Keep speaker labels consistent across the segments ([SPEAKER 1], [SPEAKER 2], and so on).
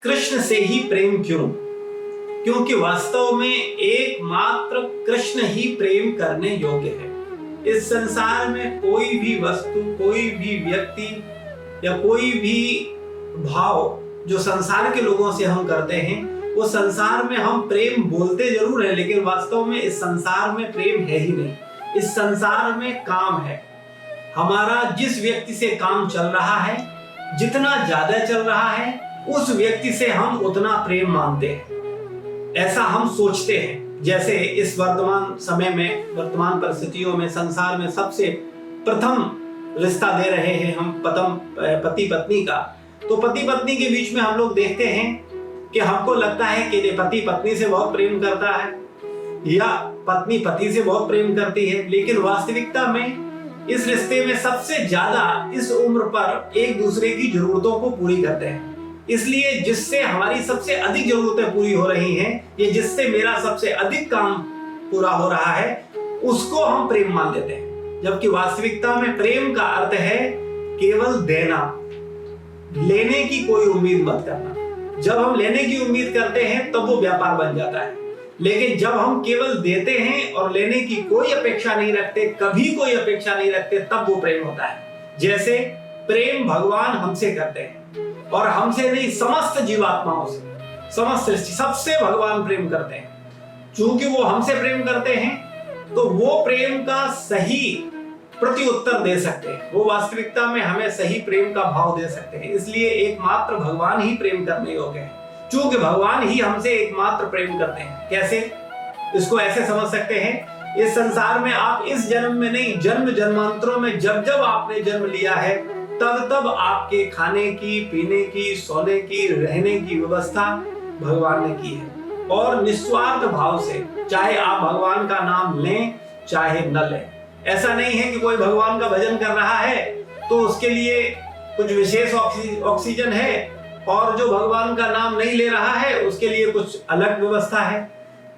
[SPEAKER 1] कृष्ण से ही प्रेम क्यों? क्योंकि वास्तव में एकमात्र कृष्ण ही प्रेम करने योग्य है। इस संसार में कोई भी वस्तु, कोई भी व्यक्ति या कोई भी भाव जो संसार के लोगों से हम करते हैं, वो संसार में हम प्रेम बोलते जरूर है, लेकिन वास्तव में इस संसार में प्रेम है ही नहीं। इस संसार में काम है। हमारा जिस व्यक्ति से काम चल रहा है, जितना ज्यादा चल रहा है, उस व्यक्ति से हम उतना प्रेम मानते हैं, ऐसा हम सोचते हैं। जैसे इस वर्तमान समय में, वर्तमान परिस्थितियों में, संसार में सबसे प्रथम रिश्ता दे रहे हैं हम पति पत्नी का। तो पति पत्नी के बीच में हम लोग देखते हैं कि हमको लगता है कि पति पत्नी से बहुत प्रेम करता है या पत्नी पति से बहुत प्रेम करती है, लेकिन वास्तविकता में इस रिश्ते में सबसे ज्यादा इस उम्र पर एक दूसरे की जरूरतों को पूरी करते हैं। इसलिए जिससे हमारी सबसे अधिक जरूरतें पूरी हो रही हैं, ये जिससे मेरा सबसे अधिक काम पूरा हो रहा है, उसको हम प्रेम मान लेते हैं। जबकि वास्तविकता में प्रेम का अर्थ है केवल देना, लेने की कोई उम्मीद मत करना। जब हम लेने की उम्मीद करते हैं तब वो व्यापार बन जाता है, लेकिन जब हम केवल देते हैं और लेने की कोई अपेक्षा नहीं रखते, कभी कोई अपेक्षा नहीं रखते, तब वो प्रेम होता है। जैसे प्रेम भगवान हमसे करते हैं, और हमसे नहीं, समस्त जीवात्माओं से, समस्त सृष्टि सबसे भगवान प्रेम करते हैं। चूंकि वो हमसे प्रेम करते हैं, तो वो प्रेम का सही प्रत्युत्तर दे सकते हैं। वो वास्तविकता में हमें सही प्रेम का भाव दे सकते हैं। इसलिए एकमात्र भगवान ही प्रेम करने योग्य है, चूंकि भगवान ही हमसे एकमात्र प्रेम करते हैं। कैसे? इसको ऐसे समझ सकते हैं, इस संसार में आप इस जन्म में नहीं, जन्म जन्मांतरों में जब जब आपने जन्म लिया है, तब तब आपके खाने की, पीने की, सोने की, रहने की व्यवस्था भगवान ने की है। और निस्वार्थ भाव से, चाहे आप भगवान का नाम लें चाहे न लें। ऐसा नहीं है कि कोई भगवान का भजन कर रहा है तो उसके लिए कुछ विशेष ऑक्सीजन है, और जो भगवान का नाम नहीं ले रहा है उसके लिए कुछ अलग व्यवस्था है।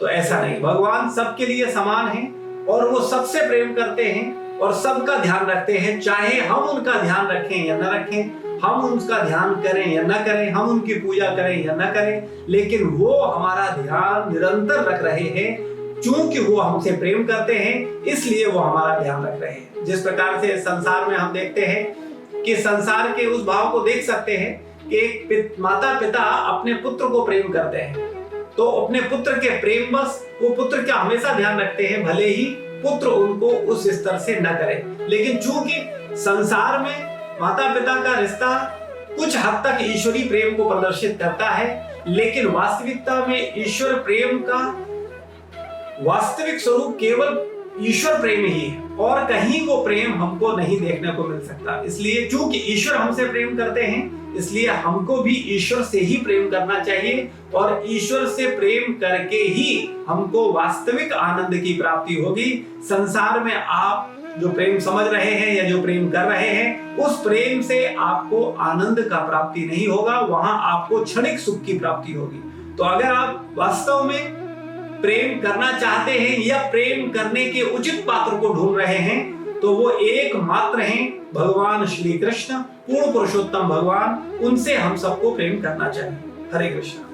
[SPEAKER 1] तो ऐसा नहीं, भगवान सबके लिए समान है और वो सबसे प्रेम करते हैं और सबका ध्यान रखते हैं। चाहे हम उनका ध्यान रखें या न रखें, हम उनका ध्यान करें या न करें, हम उनकी पूजा करें या न करें, लेकिन वो हमारा ध्यान निरंतर रख रहे हैं। चूंकि वो हमसे प्रेम करते हैं, इसलिए वो हमारा ध्यान रख रहे हैं। जिस प्रकार से संसार में हम देखते हैं कि संसार के उस भाव को देख सकते हैं कि एक माता पिता अपने पुत्र को प्रेम करते हैं, तो अपने पुत्र के प्रेम बस वो पुत्र का हमेशा ध्यान रखते हैं, भले ही पुत्र उनको उस स्तर से न करे। लेकिन चूंकि संसार में माता पिता का रिश्ता कुछ हद तक ईश्वरीय प्रेम को प्रदर्शित करता है, लेकिन वास्तविकता में ईश्वर प्रेम का वास्तविक स्वरूप केवल ईश्वर प्रेम ही है, और कहीं वो प्रेम हमको नहीं देखने को मिल सकता। इसलिए चूंकि ईश्वर हमसे प्रेम करते हैं, इसलिए हमको भी ईश्वर से ही प्रेम करना चाहिए, और ईश्वर से प्रेम करके ही हमको वास्तविक आनंद की प्राप्ति होगी। संसार में आप जो प्रेम समझ रहे हैं या जो प्रेम कर रहे हैं, उस प्रेम से आपको आनंद का प्राप्ति नहीं होगा, वहां आपको क्षणिक सुख की प्राप्ति होगी। तो अगर आप वास्तव में प्रेम करना चाहते हैं या प्रेम करने के उचित पात्र को ढूंढ रहे हैं, तो वो एकमात्र हैं भगवान श्री कृष्ण, पूर्ण पुरुषोत्तम भगवान। उनसे हम सबको प्रेम करना चाहिए। हरे कृष्ण।